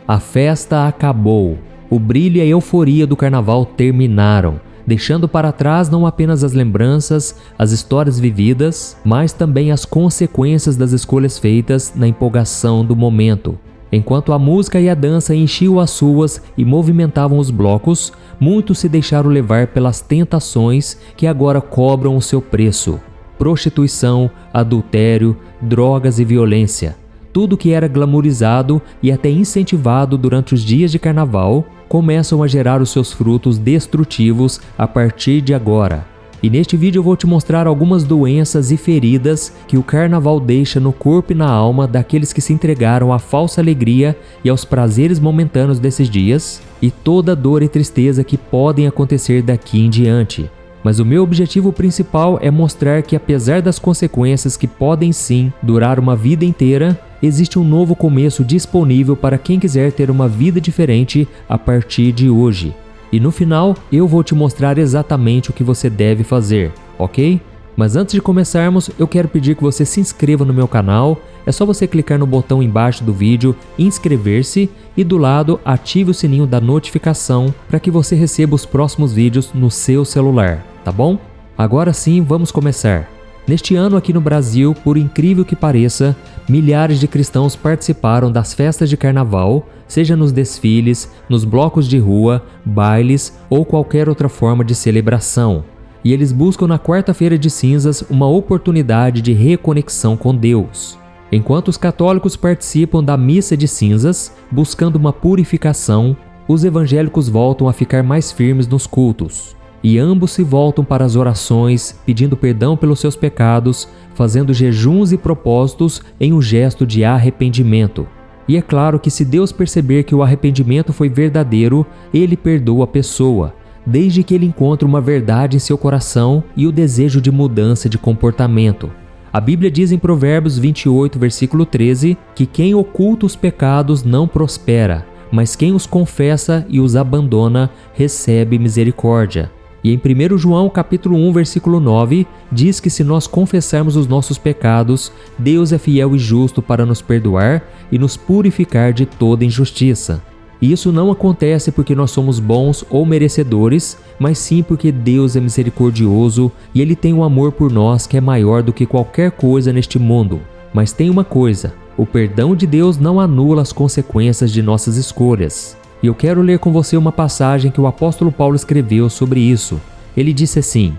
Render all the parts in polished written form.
A festa acabou. O brilho e a euforia do carnaval terminaram, deixando para trás não apenas as lembranças, as histórias vividas, mas também as consequências das escolhas feitas na empolgação do momento. Enquanto a música e a dança enchiam as ruas e movimentavam os blocos, muitos se deixaram levar pelas tentações que agora cobram o seu preço. Prostituição, adultério, drogas e violência. Tudo que era glamourizado e até incentivado durante os dias de carnaval começam a gerar os seus frutos destrutivos a partir de agora. E neste vídeo eu vou te mostrar algumas doenças e feridas que o carnaval deixa no corpo e na alma daqueles que se entregaram à falsa alegria e aos prazeres momentâneos desses dias, e toda a dor e tristeza que podem acontecer daqui em diante. Mas o meu objetivo principal é mostrar que, apesar das consequências que podem sim durar uma vida inteira, existe um novo começo disponível para quem quiser ter uma vida diferente a partir de hoje. E no final, eu vou te mostrar exatamente o que você deve fazer, ok? Mas antes de começarmos, eu quero pedir que você se inscreva no meu canal. É só você clicar no botão embaixo do vídeo, inscrever-se, e do lado ative o sininho da notificação para que você receba os próximos vídeos no seu celular, tá bom? Agora sim, vamos começar. Neste ano aqui no Brasil, por incrível que pareça, milhares de cristãos participaram das festas de carnaval, seja nos desfiles, nos blocos de rua, bailes ou qualquer outra forma de celebração. E eles buscam na quarta-feira de cinzas uma oportunidade de reconexão com Deus. Enquanto os católicos participam da missa de cinzas, buscando uma purificação, os evangélicos voltam a ficar mais firmes nos cultos. E ambos se voltam para as orações, pedindo perdão pelos seus pecados, fazendo jejuns e propósitos em um gesto de arrependimento. E é claro que se Deus perceber que o arrependimento foi verdadeiro, Ele perdoa a pessoa, desde que ele encontre uma verdade em seu coração e o desejo de mudança de comportamento. A Bíblia diz em Provérbios 28, versículo 13, que quem oculta os pecados não prospera, mas quem os confessa e os abandona recebe misericórdia. E em 1 João capítulo 1, versículo 9, diz que se nós confessarmos os nossos pecados, Deus é fiel e justo para nos perdoar e nos purificar de toda injustiça. E isso não acontece porque nós somos bons ou merecedores, mas sim porque Deus é misericordioso e Ele tem um amor por nós que é maior do que qualquer coisa neste mundo. Mas tem uma coisa, o perdão de Deus não anula as consequências de nossas escolhas. E eu quero ler com você uma passagem que o apóstolo Paulo escreveu sobre isso. Ele disse assim: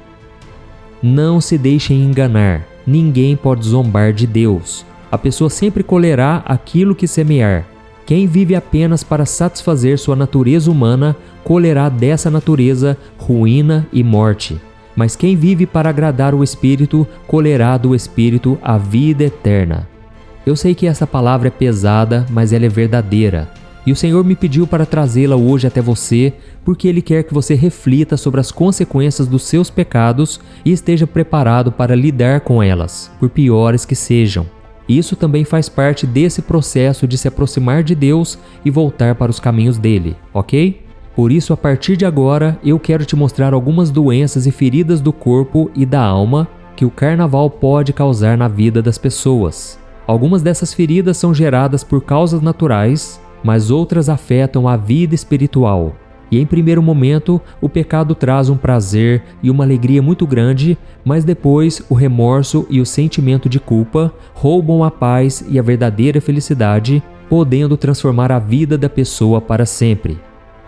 "Não se deixem enganar, ninguém pode zombar de Deus. A pessoa sempre colherá aquilo que semear. Quem vive apenas para satisfazer sua natureza humana, colherá dessa natureza ruína e morte. Mas quem vive para agradar o Espírito, colherá do Espírito a vida eterna." Eu sei que essa palavra é pesada, mas ela é verdadeira. E o Senhor me pediu para trazê-la hoje até você, porque Ele quer que você reflita sobre as consequências dos seus pecados e esteja preparado para lidar com elas, por piores que sejam. Isso também faz parte desse processo de se aproximar de Deus e voltar para os caminhos dele, ok? Por isso, a partir de agora, eu quero te mostrar algumas doenças e feridas do corpo e da alma que o carnaval pode causar na vida das pessoas. Algumas dessas feridas são geradas por causas naturais, mas outras afetam a vida espiritual. E em primeiro momento, o pecado traz um prazer e uma alegria muito grande, mas depois o remorso e o sentimento de culpa roubam a paz e a verdadeira felicidade, podendo transformar a vida da pessoa para sempre.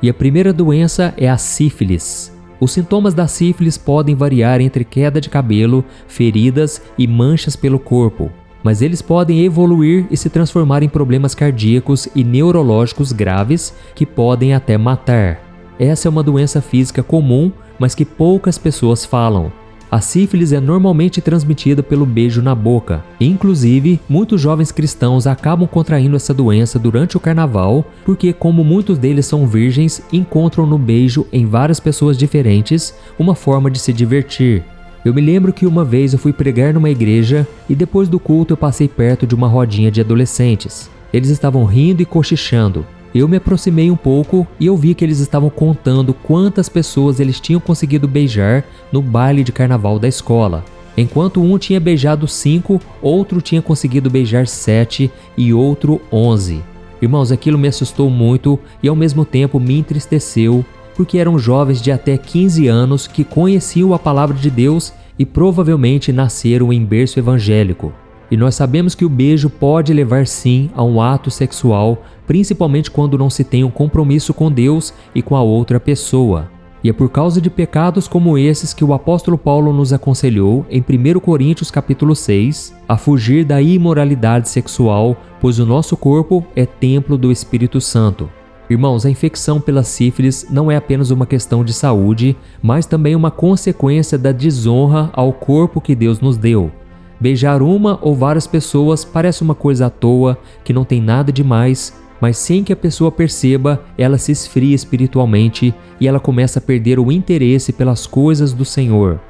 E a primeira doença é a sífilis. Os sintomas da sífilis podem variar entre queda de cabelo, feridas e manchas pelo corpo, mas eles podem evoluir e se transformar em problemas cardíacos e neurológicos graves que podem até matar. Essa é uma doença física comum, mas que poucas pessoas falam. A sífilis é normalmente transmitida pelo beijo na boca. Inclusive, muitos jovens cristãos acabam contraindo essa doença durante o carnaval, porque como muitos deles são virgens, encontram no beijo em várias pessoas diferentes uma forma de se divertir. Eu me lembro que uma vez eu fui pregar numa igreja e depois do culto eu passei perto de uma rodinha de adolescentes. Eles estavam rindo e cochichando. Eu me aproximei um pouco e eu vi que eles estavam contando quantas pessoas eles tinham conseguido beijar no baile de carnaval da escola. Enquanto um tinha beijado 5, outro tinha conseguido beijar 7 e outro 11. Irmãos, aquilo me assustou muito e ao mesmo tempo me entristeceu, porque eram jovens de até 15 anos que conheciam a palavra de Deus e provavelmente nasceram em berço evangélico. E nós sabemos que o beijo pode levar sim a um ato sexual, principalmente quando não se tem um compromisso com Deus e com a outra pessoa. E é por causa de pecados como esses que o apóstolo Paulo nos aconselhou em 1 Coríntios capítulo 6 a fugir da imoralidade sexual, pois o nosso corpo é templo do Espírito Santo. Irmãos, a infecção pela sífilis não é apenas uma questão de saúde, mas também uma consequência da desonra ao corpo que Deus nos deu. Beijar uma ou várias pessoas parece uma coisa à toa, que não tem nada de mais, mas sem que a pessoa perceba, ela se esfria espiritualmente e ela começa a perder o interesse pelas coisas do Senhor.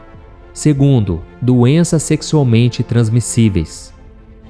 Segundo, doenças sexualmente transmissíveis.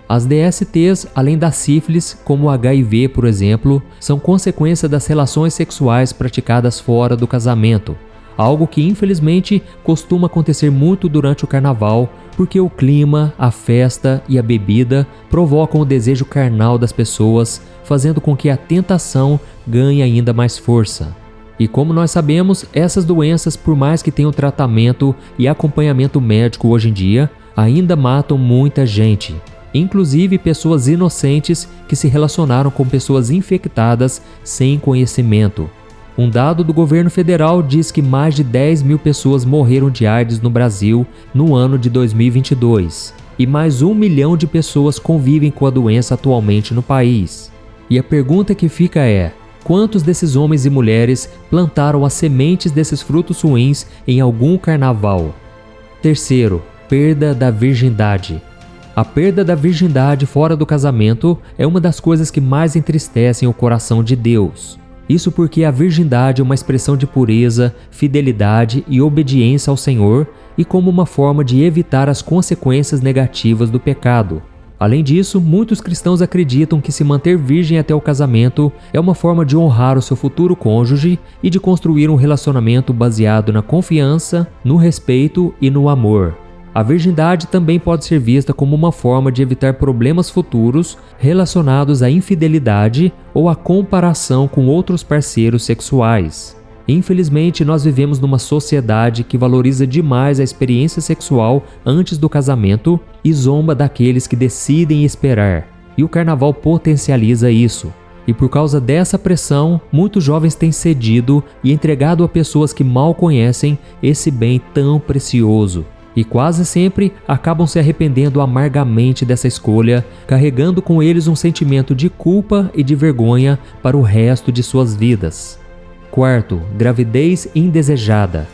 As DSTs, além da sífilis, como o HIV, por exemplo, são consequência das relações sexuais praticadas fora do casamento, algo que infelizmente costuma acontecer muito durante o carnaval, porque o clima, a festa e a bebida provocam o desejo carnal das pessoas, fazendo com que a tentação ganhe ainda mais força. E como nós sabemos, essas doenças, por mais que tenham tratamento e acompanhamento médico hoje em dia, ainda matam muita gente, inclusive pessoas inocentes que se relacionaram com pessoas infectadas sem conhecimento. Um dado do governo federal diz que mais de 10 mil pessoas morreram de AIDS no Brasil no ano de 2022, e mais 1 milhão de pessoas convivem com a doença atualmente no país. E a pergunta que fica é: quantos desses homens e mulheres plantaram as sementes desses frutos ruins em algum carnaval? Terceiro, perda da virgindade. A perda da virgindade fora do casamento é uma das coisas que mais entristecem o coração de Deus. Isso porque a virgindade é uma expressão de pureza, fidelidade e obediência ao Senhor e como uma forma de evitar as consequências negativas do pecado. Além disso, muitos cristãos acreditam que se manter virgem até o casamento é uma forma de honrar o seu futuro cônjuge e de construir um relacionamento baseado na confiança, no respeito e no amor. A virgindade também pode ser vista como uma forma de evitar problemas futuros relacionados à infidelidade ou à comparação com outros parceiros sexuais. Infelizmente, nós vivemos numa sociedade que valoriza demais a experiência sexual antes do casamento e zomba daqueles que decidem esperar. E o carnaval potencializa isso. E por causa dessa pressão, muitos jovens têm cedido e entregado a pessoas que mal conhecem esse bem tão precioso. E quase sempre acabam se arrependendo amargamente dessa escolha, carregando com eles um sentimento de culpa e de vergonha para o resto de suas vidas. Quarto, gravidez indesejada.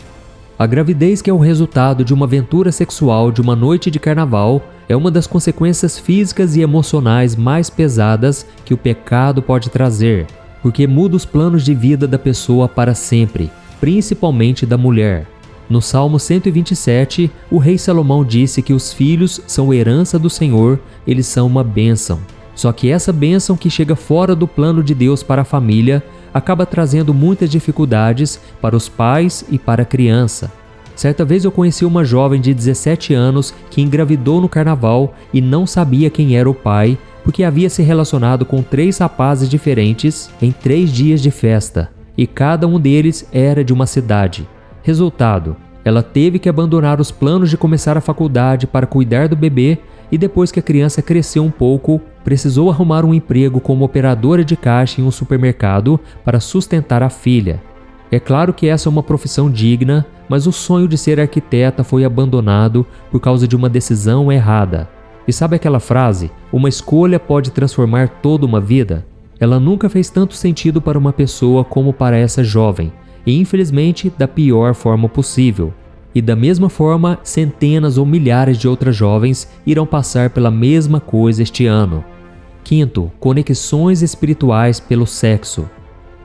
A gravidez, que é o resultado de uma aventura sexual de uma noite de carnaval, é uma das consequências físicas e emocionais mais pesadas que o pecado pode trazer, porque muda os planos de vida da pessoa para sempre, principalmente da mulher. No Salmo 127, o rei Salomão disse que os filhos são herança do Senhor, eles são uma bênção. Só que essa bênção que chega fora do plano de Deus para a família acaba trazendo muitas dificuldades para os pais e para a criança. Certa vez eu conheci uma jovem de 17 anos que engravidou no carnaval e não sabia quem era o pai, porque havia se relacionado com 3 rapazes diferentes em 3 dias de festa, e cada um deles era de uma cidade. Resultado, ela teve que abandonar os planos de começar a faculdade para cuidar do bebê e depois que a criança cresceu um pouco, precisou arrumar um emprego como operadora de caixa em um supermercado para sustentar a filha. É claro que essa é uma profissão digna, mas o sonho de ser arquiteta foi abandonado por causa de uma decisão errada. E sabe aquela frase, uma escolha pode transformar toda uma vida? Ela nunca fez tanto sentido para uma pessoa como para essa jovem. E infelizmente da pior forma possível. E da mesma forma, centenas ou milhares de outras jovens irão passar pela mesma coisa este ano. Quinto, conexões espirituais pelo sexo.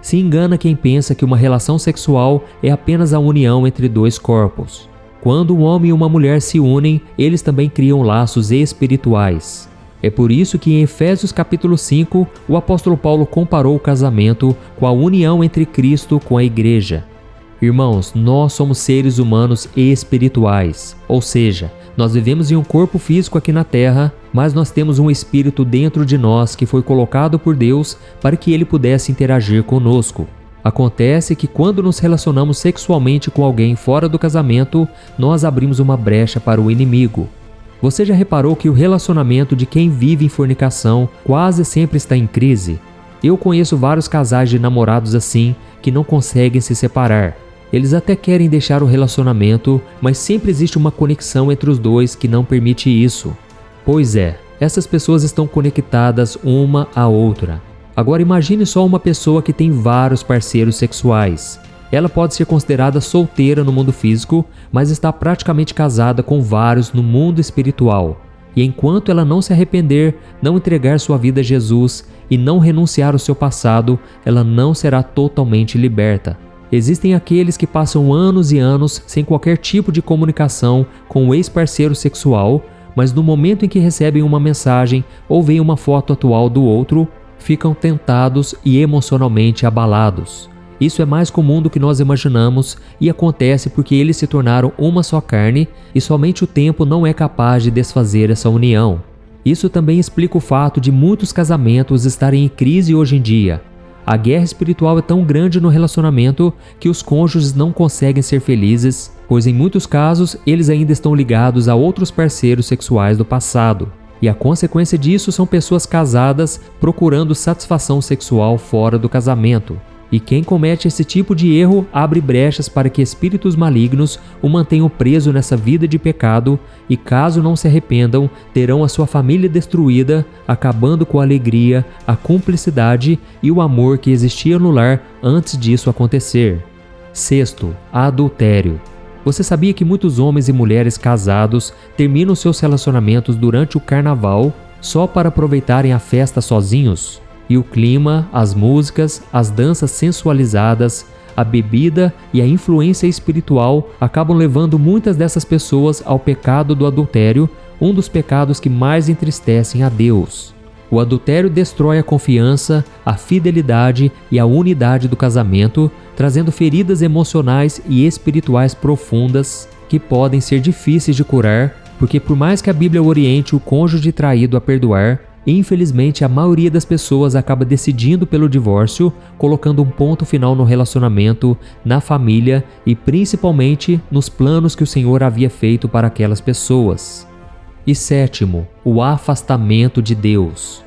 Se engana quem pensa que uma relação sexual é apenas a união entre 2 corpos. Quando um homem e uma mulher se unem, eles também criam laços espirituais. É por isso que em Efésios capítulo 5, o apóstolo Paulo comparou o casamento com a união entre Cristo com a igreja. Irmãos, nós somos seres humanos espirituais, ou seja, nós vivemos em um corpo físico aqui na terra, mas nós temos um espírito dentro de nós que foi colocado por Deus para que ele pudesse interagir conosco. Acontece que quando nos relacionamos sexualmente com alguém fora do casamento, nós abrimos uma brecha para o inimigo. Você já reparou que o relacionamento de quem vive em fornicação quase sempre está em crise? Eu conheço vários casais de namorados assim que não conseguem se separar. Eles até querem deixar o relacionamento, mas sempre existe uma conexão entre os dois que não permite isso. Pois é, essas pessoas estão conectadas uma à outra. Agora imagine só uma pessoa que tem vários parceiros sexuais. Ela pode ser considerada solteira no mundo físico, mas está praticamente casada com vários no mundo espiritual. E enquanto ela não se arrepender, não entregar sua vida a Jesus e não renunciar ao seu passado, ela não será totalmente liberta. Existem aqueles que passam anos e anos sem qualquer tipo de comunicação com o ex-parceiro sexual, mas no momento em que recebem uma mensagem ou veem uma foto atual do outro, ficam tentados e emocionalmente abalados. Isso é mais comum do que nós imaginamos e acontece porque eles se tornaram uma só carne e somente o tempo não é capaz de desfazer essa união. Isso também explica o fato de muitos casamentos estarem em crise hoje em dia. A guerra espiritual é tão grande no relacionamento que os cônjuges não conseguem ser felizes, pois em muitos casos eles ainda estão ligados a outros parceiros sexuais do passado. E a consequência disso são pessoas casadas procurando satisfação sexual fora do casamento. E quem comete esse tipo de erro abre brechas para que espíritos malignos o mantenham preso nessa vida de pecado e, caso não se arrependam, terão a sua família destruída, acabando com a alegria, a cumplicidade e o amor que existia no lar antes disso acontecer. Sexto, adultério. Você sabia que muitos homens e mulheres casados terminam seus relacionamentos durante o carnaval só para aproveitarem a festa sozinhos? E o clima, as músicas, as danças sensualizadas, a bebida e a influência espiritual acabam levando muitas dessas pessoas ao pecado do adultério, um dos pecados que mais entristecem a Deus. O adultério destrói a confiança, a fidelidade e a unidade do casamento, trazendo feridas emocionais e espirituais profundas que podem ser difíceis de curar, porque por mais que a Bíblia oriente o cônjuge traído a perdoar, infelizmente, a maioria das pessoas acaba decidindo pelo divórcio, colocando um ponto final no relacionamento, na família e principalmente nos planos que o Senhor havia feito para aquelas pessoas. E sétimo, o afastamento de Deus.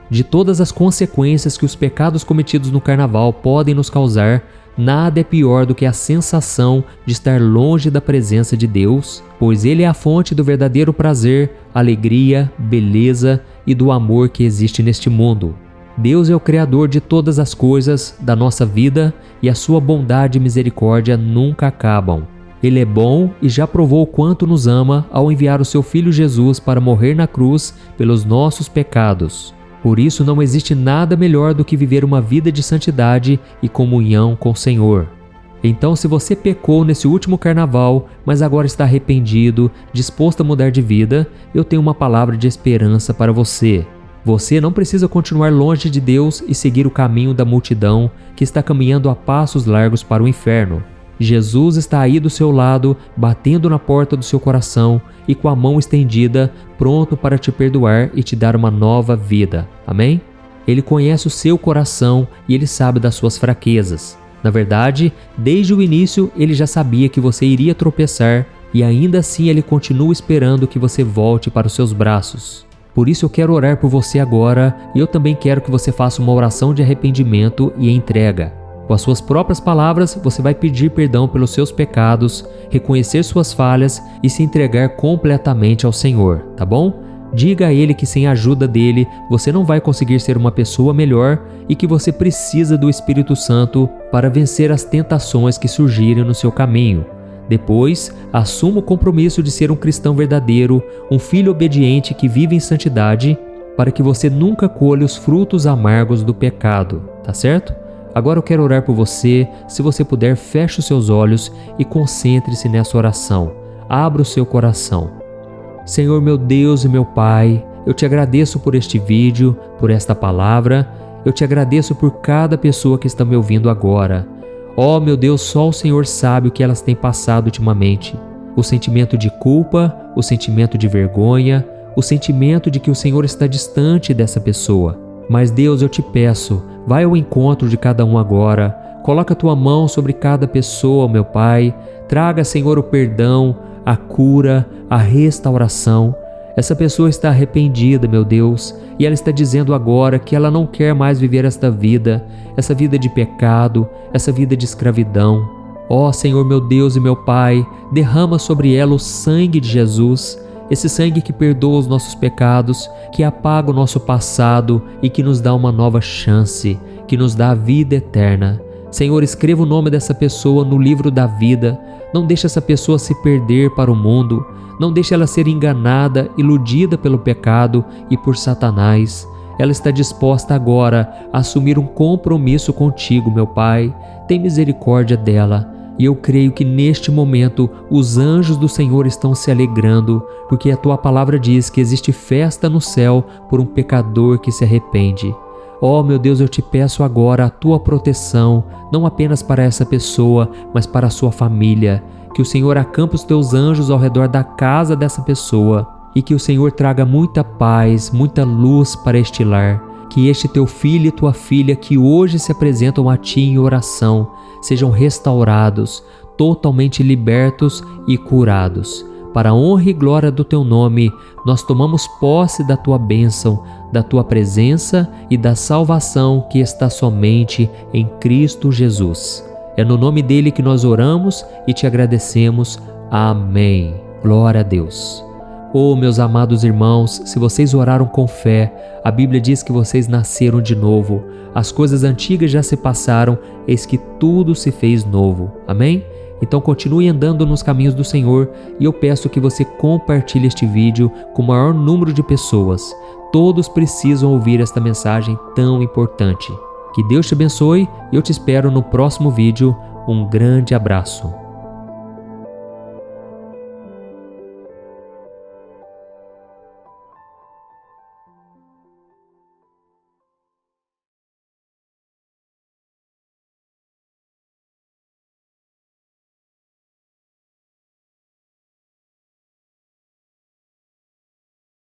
De todas as consequências que os pecados cometidos no carnaval podem nos causar, nada é pior do que a sensação de estar longe da presença de Deus, pois Ele é a fonte do verdadeiro prazer, alegria, beleza e do amor que existe neste mundo. Deus é o Criador de todas as coisas da nossa vida e a sua bondade e misericórdia nunca acabam. Ele é bom e já provou o quanto nos ama ao enviar o seu Filho Jesus para morrer na cruz pelos nossos pecados. Por isso não existe nada melhor do que viver uma vida de santidade e comunhão com o Senhor. Então, se você pecou nesse último carnaval, mas agora está arrependido, disposto a mudar de vida, eu tenho uma palavra de esperança para você. Você não precisa continuar longe de Deus e seguir o caminho da multidão que está caminhando a passos largos para o inferno. Jesus está aí do seu lado, batendo na porta do seu coração e com a mão estendida, pronto para te perdoar e te dar uma nova vida. Amém? Ele conhece o seu coração e Ele sabe das suas fraquezas. Na verdade, desde o início, Ele já sabia que você iria tropeçar e ainda assim Ele continua esperando que você volte para os seus braços. Por isso eu quero orar por você agora e eu também quero que você faça uma oração de arrependimento e entrega. Com as suas próprias palavras, você vai pedir perdão pelos seus pecados, reconhecer suas falhas e se entregar completamente ao Senhor, tá bom? Diga a Ele que sem a ajuda dele, você não vai conseguir ser uma pessoa melhor e que você precisa do Espírito Santo para vencer as tentações que surgirem no seu caminho. Depois, assuma o compromisso de ser um cristão verdadeiro, um filho obediente que vive em santidade, para que você nunca colha os frutos amargos do pecado, tá certo? Agora eu quero orar por você. Se você puder, feche os seus olhos e concentre-se nessa oração. Abra o seu coração. Senhor, meu Deus e meu Pai, eu te agradeço por este vídeo, por esta palavra. Eu te agradeço por cada pessoa que está me ouvindo agora. Oh, meu Deus, só o Senhor sabe o que elas têm passado ultimamente. O sentimento de culpa, o sentimento de vergonha, o sentimento de que o Senhor está distante dessa pessoa. Mas Deus, eu te peço, vai ao encontro de cada um agora, coloca a tua mão sobre cada pessoa, meu Pai, traga, Senhor, o perdão, a cura, a restauração. Essa pessoa está arrependida, meu Deus, e ela está dizendo agora que ela não quer mais viver esta vida, essa vida de pecado, essa vida de escravidão. Ó Senhor, meu Deus e meu Pai, derrama sobre ela o sangue de Jesus, esse sangue que perdoa os nossos pecados, que apaga o nosso passado e que nos dá uma nova chance, que nos dá a vida eterna. Senhor, escreva o nome dessa pessoa no livro da vida. Não deixe essa pessoa se perder para o mundo. Não deixe ela ser enganada, iludida pelo pecado e por Satanás. Ela está disposta agora a assumir um compromisso contigo, meu Pai. Tem misericórdia dela. E eu creio que neste momento os anjos do Senhor estão se alegrando, porque a tua palavra diz que existe festa no céu por um pecador que se arrepende. Ó meu Deus, eu te peço agora a tua proteção, não apenas para essa pessoa, mas para a sua família. Que o Senhor acampe os teus anjos ao redor da casa dessa pessoa e que o Senhor traga muita paz, muita luz para este lar. Que este teu filho e tua filha que hoje se apresentam a ti em oração sejam restaurados, totalmente libertos e curados. Para a honra e glória do teu nome, nós tomamos posse da tua bênção, da tua presença e da salvação que está somente em Cristo Jesus. É no nome dele que nós oramos e te agradecemos. Amém. Glória a Deus. Oh, meus amados irmãos, se vocês oraram com fé, a Bíblia diz que vocês nasceram de novo. As coisas antigas já se passaram, eis que tudo se fez novo. Amém? Então continue andando nos caminhos do Senhor e eu peço que você compartilhe este vídeo com o maior número de pessoas. Todos precisam ouvir esta mensagem tão importante. Que Deus te abençoe e eu te espero no próximo vídeo. Um grande abraço.